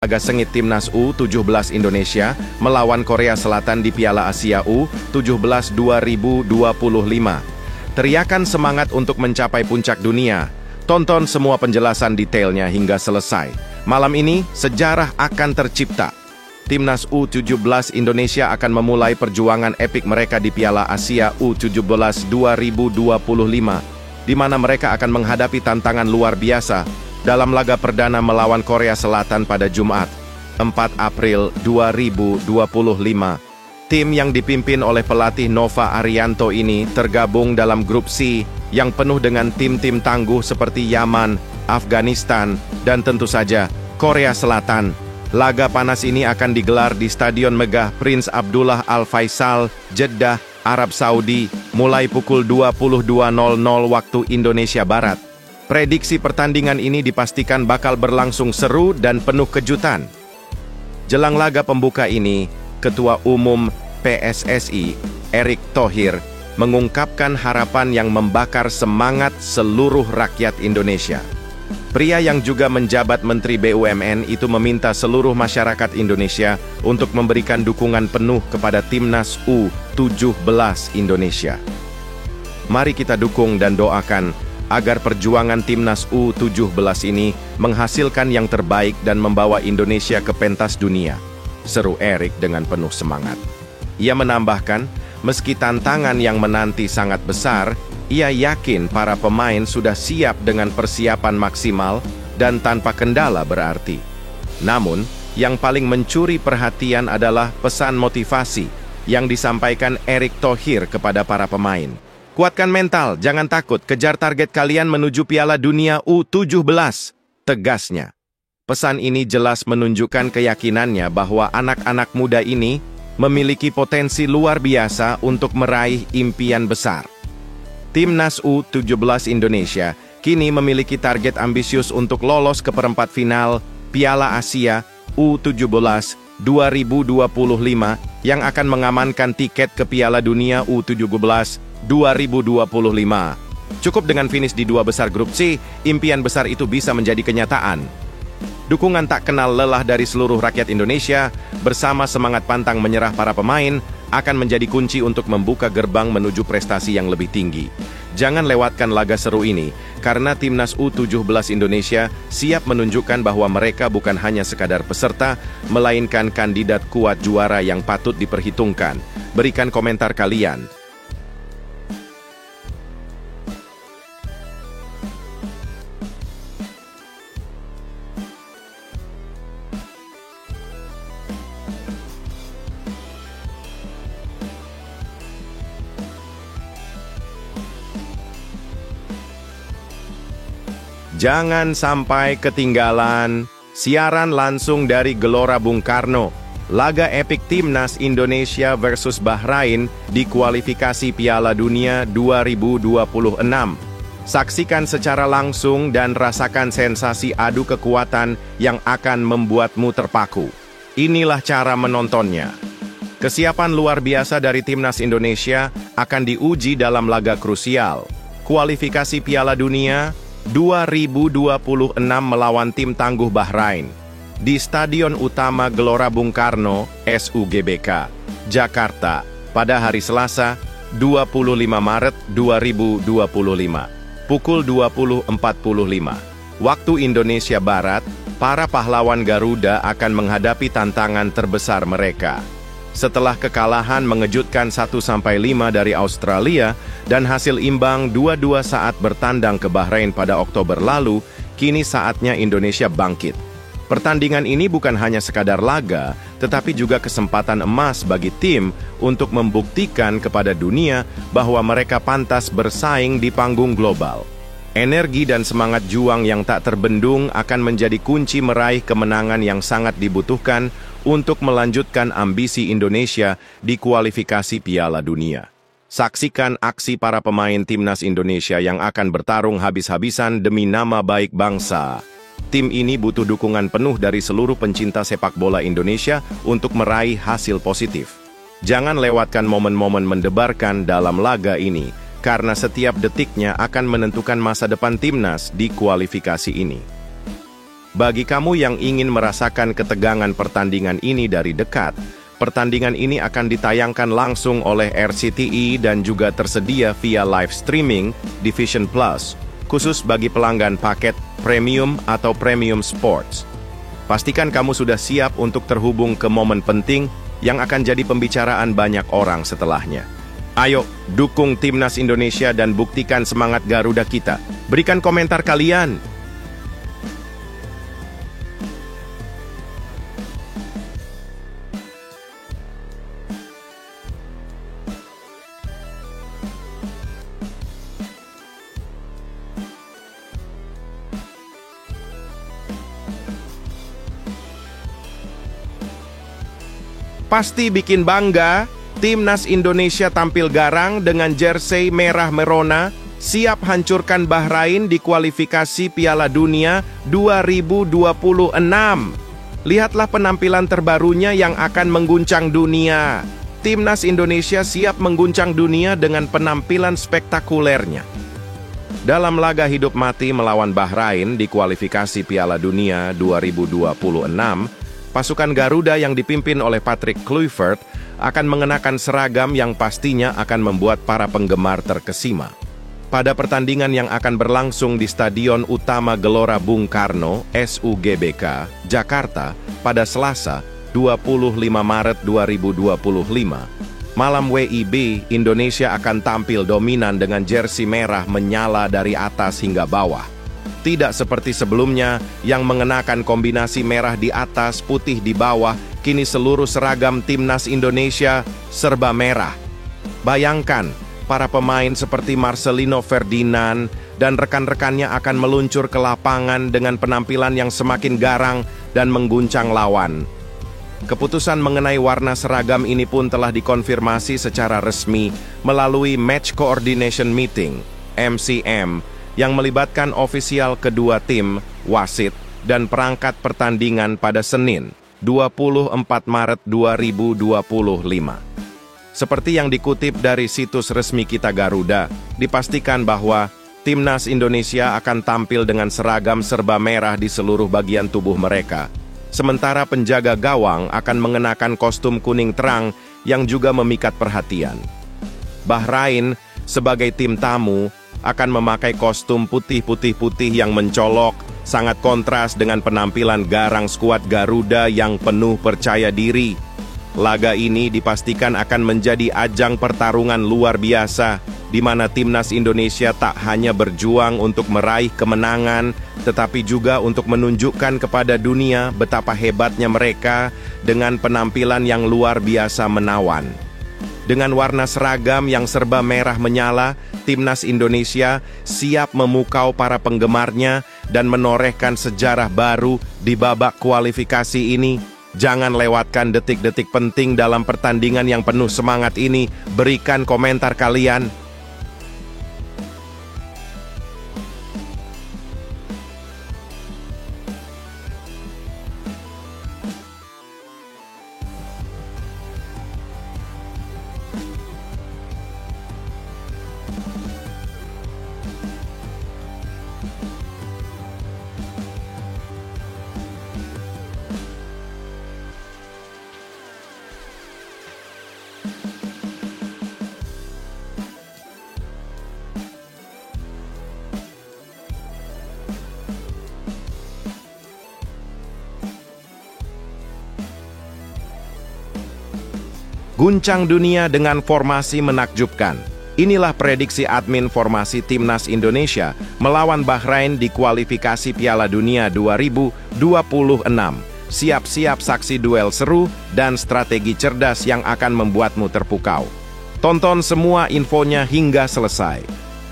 Laga sengit Timnas U17 Indonesia melawan Korea Selatan di Piala Asia U17 2025. Teriakan semangat untuk mencapai puncak dunia. Tonton semua penjelasan detailnya hingga selesai. Malam ini, sejarah akan tercipta. Timnas U17 Indonesia akan memulai perjuangan epik mereka di Piala Asia U17 2025, di mana mereka akan menghadapi tantangan luar biasa dalam laga perdana melawan Korea Selatan pada Jumat, 4 April 2025. Tim yang dipimpin oleh pelatih Nova Arianto ini tergabung dalam grup C yang penuh dengan tim-tim tangguh seperti Yaman, Afghanistan, dan tentu saja Korea Selatan. Laga panas ini akan digelar di Stadion Megah Prince Abdullah Al Faisal, Jeddah, Arab Saudi, mulai pukul 22.00 waktu Indonesia Barat. Prediksi pertandingan ini dipastikan bakal berlangsung seru dan penuh kejutan. Jelang laga pembuka ini, Ketua Umum PSSI, Erick Thohir, mengungkapkan harapan yang membakar semangat seluruh rakyat Indonesia. Pria yang juga menjabat Menteri BUMN itu meminta seluruh masyarakat Indonesia untuk memberikan dukungan penuh kepada Timnas U17 Indonesia. Mari kita dukung dan doakan agar perjuangan Timnas U17 ini menghasilkan yang terbaik dan membawa Indonesia ke pentas dunia, seru Erick dengan penuh semangat. Ia menambahkan, meski tantangan yang menanti sangat besar, ia yakin para pemain sudah siap dengan persiapan maksimal dan tanpa kendala berarti. Namun, yang paling mencuri perhatian adalah pesan motivasi yang disampaikan Erick Thohir kepada para pemain. Kuatkan mental, jangan takut, kejar target kalian menuju Piala Dunia U17, tegasnya. Pesan ini jelas menunjukkan keyakinannya bahwa anak-anak muda ini memiliki potensi luar biasa untuk meraih impian besar. Timnas U17 Indonesia kini memiliki target ambisius untuk lolos ke perempat final Piala Asia U17 2025 yang akan mengamankan tiket ke Piala Dunia U17 2025. Cukup dengan finish di 2 besar grup C, impian besar itu bisa menjadi kenyataan. Dukungan tak kenal lelah dari seluruh rakyat Indonesia bersama semangat pantang menyerah para pemain akan menjadi kunci untuk membuka gerbang menuju prestasi yang lebih tinggi. Jangan lewatkan laga seru ini, karena Timnas U17 Indonesia siap menunjukkan bahwa mereka bukan hanya sekadar peserta, melainkan kandidat kuat juara yang patut diperhitungkan. Berikan komentar kalian. Jangan sampai ketinggalan siaran langsung dari Gelora Bung Karno, laga epik Timnas Indonesia versus Bahrain di kualifikasi Piala Dunia 2026. Saksikan secara langsung dan rasakan sensasi adu kekuatan yang akan membuatmu terpaku. Inilah cara menontonnya. Kesiapan luar biasa dari Timnas Indonesia akan diuji dalam laga krusial, kualifikasi Piala Dunia 2026 melawan tim tangguh Bahrain di Stadion Utama Gelora Bung Karno, SUGBK, Jakarta, pada hari Selasa, 25 Maret 2025, pukul 20.45. Waktu Indonesia Barat, para pahlawan Garuda akan menghadapi tantangan terbesar mereka. Setelah kekalahan mengejutkan 1-5 dari Australia dan hasil imbang 2-2 saat bertandang ke Bahrain pada Oktober lalu, kini saatnya Indonesia bangkit. Pertandingan ini bukan hanya sekadar laga, tetapi juga kesempatan emas bagi tim untuk membuktikan kepada dunia bahwa mereka pantas bersaing di panggung global. Energi dan semangat juang yang tak terbendung akan menjadi kunci meraih kemenangan yang sangat dibutuhkan untuk melanjutkan ambisi Indonesia di kualifikasi Piala Dunia. Saksikan aksi para pemain Timnas Indonesia yang akan bertarung habis-habisan demi nama baik bangsa. Tim ini butuh dukungan penuh dari seluruh pencinta sepak bola Indonesia untuk meraih hasil positif. Jangan lewatkan momen-momen mendebarkan dalam laga ini, karena setiap detiknya akan menentukan masa depan timnas di kualifikasi ini. Bagi kamu yang ingin merasakan ketegangan pertandingan ini dari dekat, pertandingan ini akan ditayangkan langsung oleh RCTI dan juga tersedia via live streaming di Vision Plus, khusus bagi pelanggan paket Premium atau Premium Sports. Pastikan kamu sudah siap untuk terhubung ke momen penting yang akan jadi pembicaraan banyak orang setelahnya. Ayo, dukung Timnas Indonesia dan buktikan semangat Garuda kita. Berikan komentar kalian. Pasti bikin bangga, Timnas Indonesia tampil garang dengan jersey merah merona, siap hancurkan Bahrain di kualifikasi Piala Dunia 2026. Lihatlah penampilan terbarunya yang akan mengguncang dunia. Timnas Indonesia siap mengguncang dunia dengan penampilan spektakulernya. Dalam laga hidup mati melawan Bahrain di kualifikasi Piala Dunia 2026, pasukan Garuda yang dipimpin oleh Patrick Kluivert akan mengenakan seragam yang pastinya akan membuat para penggemar terkesima. Pada pertandingan yang akan berlangsung di Stadion Utama Gelora Bung Karno, SUGBK, Jakarta, pada Selasa, 25 Maret 2025, malam WIB, Indonesia akan tampil dominan dengan jersey merah menyala dari atas hingga bawah. Tidak seperti sebelumnya yang mengenakan kombinasi merah di atas, putih di bawah, kini seluruh seragam Timnas Indonesia serba merah. Bayangkan, para pemain seperti Marcelino Ferdinand dan rekan-rekannya akan meluncur ke lapangan dengan penampilan yang semakin garang dan mengguncang lawan. Keputusan mengenai warna seragam ini pun telah dikonfirmasi secara resmi melalui Match Coordination Meeting, MCM, yang melibatkan ofisial kedua tim, wasit, dan perangkat pertandingan pada Senin, 24 Maret 2025. Seperti yang dikutip dari situs resmi Kita Garuda, dipastikan bahwa Timnas Indonesia akan tampil dengan seragam serba merah di seluruh bagian tubuh mereka. Sementara penjaga gawang akan mengenakan kostum kuning terang yang juga memikat perhatian. Bahrain, sebagai tim tamu, akan memakai kostum putih-putih-putih yang mencolok, sangat kontras dengan penampilan garang skuad Garuda yang penuh percaya diri. Laga ini dipastikan akan menjadi ajang pertarungan luar biasa, di mana Timnas Indonesia tak hanya berjuang untuk meraih kemenangan, tetapi juga untuk menunjukkan kepada dunia betapa hebatnya mereka dengan penampilan yang luar biasa menawan. Dengan warna seragam yang serba merah menyala, Timnas Indonesia siap memukau para penggemarnya dan menorehkan sejarah baru di babak kualifikasi ini. Jangan lewatkan detik-detik penting dalam pertandingan yang penuh semangat ini. Berikan komentar kalian. Guncang dunia dengan formasi menakjubkan. Inilah prediksi admin formasi Timnas Indonesia melawan Bahrain di kualifikasi Piala Dunia 2026. Siap-siap saksi duel seru dan strategi cerdas yang akan membuatmu terpukau. Tonton semua infonya hingga selesai.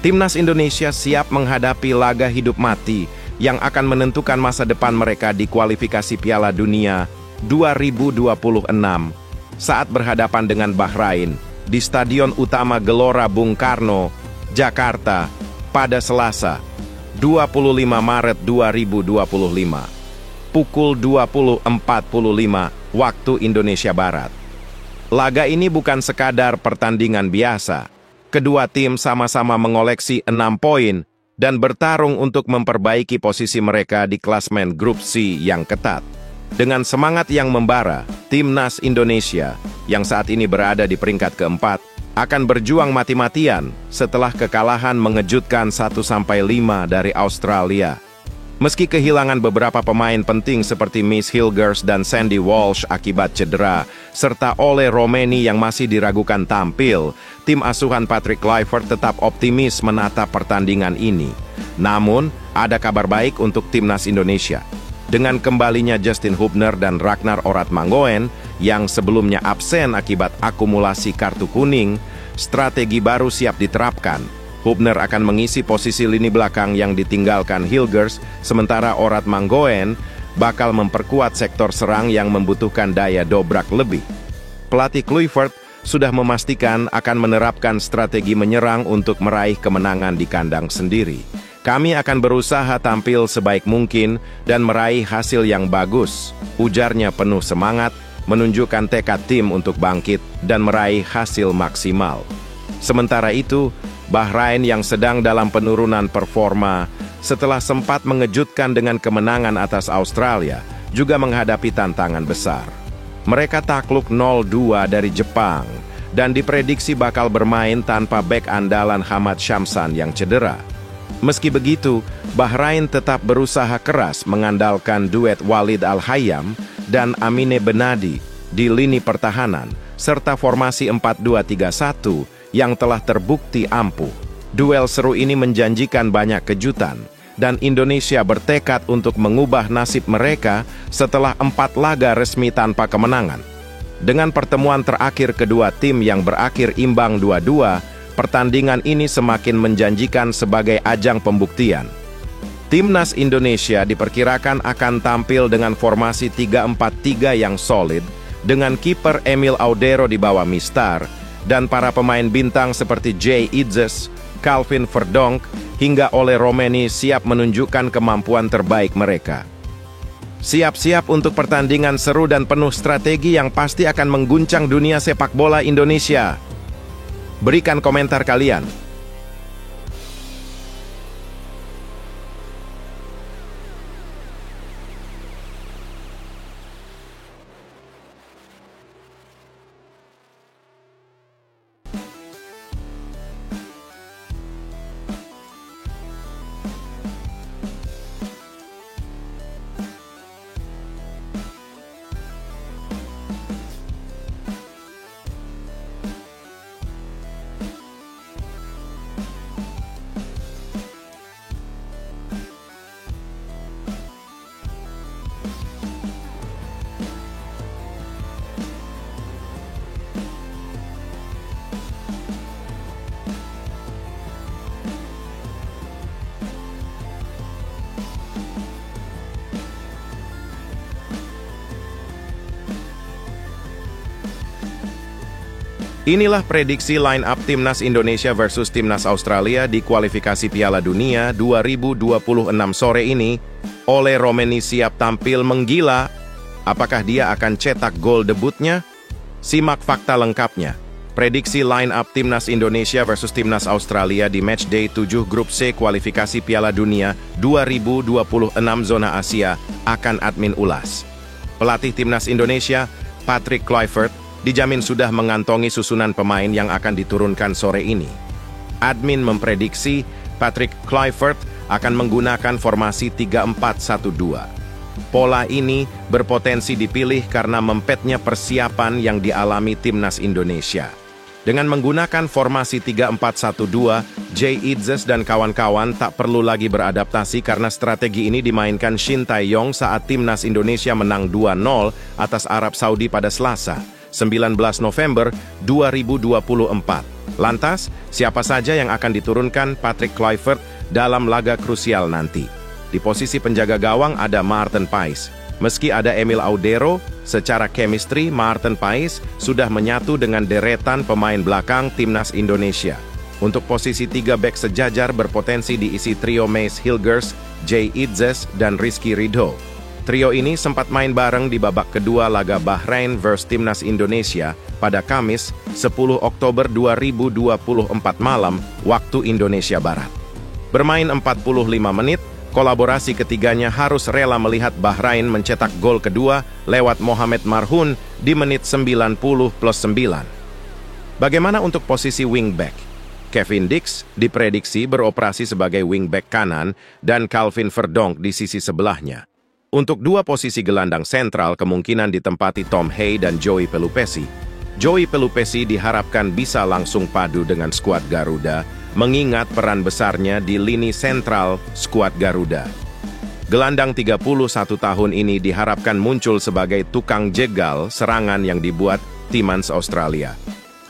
Timnas Indonesia siap menghadapi laga hidup mati yang akan menentukan masa depan mereka di kualifikasi Piala Dunia 2026 saat berhadapan dengan Bahrain di Stadion Utama Gelora Bung Karno, Jakarta, pada Selasa, 25 Maret 2025, pukul 20.45 waktu Indonesia Barat. Laga ini bukan sekadar pertandingan biasa. Kedua tim sama-sama mengoleksi 6 poin dan bertarung untuk memperbaiki posisi mereka di klasmen Grup C yang ketat. Dengan semangat yang membara, Timnas Indonesia, yang saat ini berada di peringkat keempat, akan berjuang mati-matian setelah kekalahan mengejutkan 1-5 dari Australia. Meski kehilangan beberapa pemain penting seperti Miss Hilgers dan Sandy Walsh akibat cedera, serta Ole Romeni yang masih diragukan tampil, tim asuhan Patrick Kluivert tetap optimis menatap pertandingan ini. Namun, ada kabar baik untuk Timnas Indonesia. Dengan kembalinya Justin Hubner dan Ragnar Oratmangoen yang sebelumnya absen akibat akumulasi kartu kuning, strategi baru siap diterapkan. Hubner akan mengisi posisi lini belakang yang ditinggalkan Hilgers, sementara Oratmangoen bakal memperkuat sektor serang yang membutuhkan daya dobrak lebih. Pelatih Kluivert sudah memastikan akan menerapkan strategi menyerang untuk meraih kemenangan di kandang sendiri. Kami akan berusaha tampil sebaik mungkin dan meraih hasil yang bagus, ujarnya penuh semangat, menunjukkan tekad tim untuk bangkit dan meraih hasil maksimal. Sementara itu, Bahrain yang sedang dalam penurunan performa setelah sempat mengejutkan dengan kemenangan atas Australia juga menghadapi tantangan besar. Mereka takluk 0-2 dari Jepang dan diprediksi bakal bermain tanpa bek andalan Hamad Shamsan yang cedera. Meski begitu, Bahrain tetap berusaha keras mengandalkan duet Walid Al-Hayyam dan Amine Benadi di lini pertahanan, serta formasi 4-2-3-1 yang telah terbukti ampuh. Duel seru ini menjanjikan banyak kejutan, dan Indonesia bertekad untuk mengubah nasib mereka setelah 4 laga resmi tanpa kemenangan. Dengan pertemuan terakhir kedua tim yang berakhir imbang 2-2, pertandingan ini semakin menjanjikan sebagai ajang pembuktian. Timnas Indonesia diperkirakan akan tampil dengan formasi 3-4-3 yang solid, dengan kiper Emil Audero di bawah Mistar, dan para pemain bintang seperti Jay Idzes, Calvin Verdonk, hingga Ole Romeni siap menunjukkan kemampuan terbaik mereka. Siap-siap untuk pertandingan seru dan penuh strategi yang pasti akan mengguncang dunia sepak bola Indonesia. Berikan komentar kalian. Inilah prediksi line-up Timnas Indonesia versus Timnas Australia di kualifikasi Piala Dunia 2026 sore ini. Ole Romeni siap tampil menggila. Apakah dia akan cetak gol debutnya? Simak fakta lengkapnya. Prediksi line-up Timnas Indonesia versus Timnas Australia di Matchday 7 Grup C kualifikasi Piala Dunia 2026 zona Asia akan admin ulas. Pelatih Timnas Indonesia, Patrick Kluivert, dijamin sudah mengantongi susunan pemain yang akan diturunkan sore ini. Admin memprediksi Patrick Kluivert akan menggunakan formasi 3-4-1-2. Pola ini berpotensi dipilih karena mempetnya persiapan yang dialami Timnas Indonesia. Dengan menggunakan formasi 3-4-1-2, Jay Idzes dan kawan-kawan tak perlu lagi beradaptasi karena strategi ini dimainkan Shin Tae-yong saat Timnas Indonesia menang 2-0 atas Arab Saudi pada Selasa, 19 November 2024. Lantas, siapa saja yang akan diturunkan Patrick Kluivert dalam laga krusial nanti? Di posisi penjaga gawang ada Maarten Paes. Meski ada Emil Audero, secara chemistry Maarten Paes sudah menyatu dengan deretan pemain belakang Timnas Indonesia. Untuk posisi 3 bek sejajar berpotensi diisi trio Miss Hilgers, Jay Idzes, dan Rizky Ridho. Trio ini sempat main bareng di babak kedua laga Bahrain vs Timnas Indonesia pada Kamis 10 Oktober 2024 malam waktu Indonesia Barat. Bermain 45 menit, kolaborasi ketiganya harus rela melihat Bahrain mencetak gol kedua lewat Mohamed Marhoun di menit 90+9. Bagaimana untuk posisi wingback? Kevin Dix diprediksi beroperasi sebagai wingback kanan dan Calvin Verdonk di sisi sebelahnya. Untuk dua posisi gelandang sentral kemungkinan ditempati Tom Hay dan Joey Pelupessy. Joey Pelupessy diharapkan bisa langsung padu dengan skuad Garuda, mengingat peran besarnya di lini sentral skuad Garuda. Gelandang 31 tahun ini diharapkan muncul sebagai tukang jegal serangan yang dibuat Timnas Australia.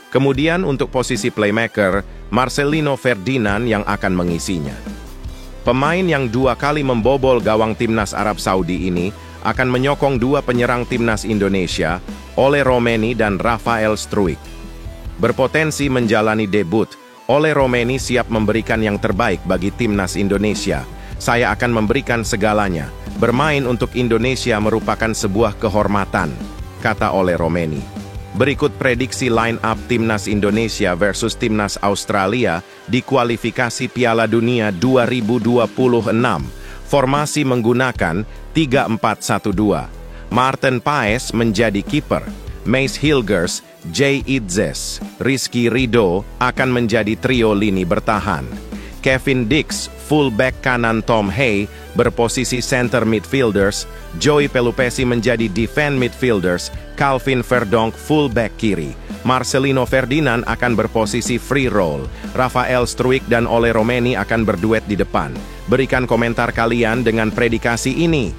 Kemudian untuk posisi playmaker, Marcelino Ferdinand yang akan mengisinya. Pemain yang 2 kali membobol gawang Timnas Arab Saudi ini akan menyokong 2 penyerang Timnas Indonesia, Ole Romeni dan Rafael Struijk. Berpotensi menjalani debut, Ole Romeni siap memberikan yang terbaik bagi Timnas Indonesia. Saya akan memberikan segalanya. Bermain untuk Indonesia merupakan sebuah kehormatan, kata Ole Romeni. Berikut prediksi line-up Timnas Indonesia versus Timnas Australia di kualifikasi Piala Dunia 2026. Formasi menggunakan 3-4-1-2. Martin Paes menjadi kiper. Mace Hilgers, Jay Idzes, Rizky Ridho akan menjadi trio lini bertahan. Kevin Dix, fullback kanan Tom Hay, berposisi center midfielders, Joey Pelupessy menjadi defend midfielders, Calvin Verdonk fullback kiri, Marcelino Ferdinand akan berposisi free roll, Rafael Struijk dan Ole Romeni akan berduet di depan. Berikan komentar kalian dengan predikasi ini.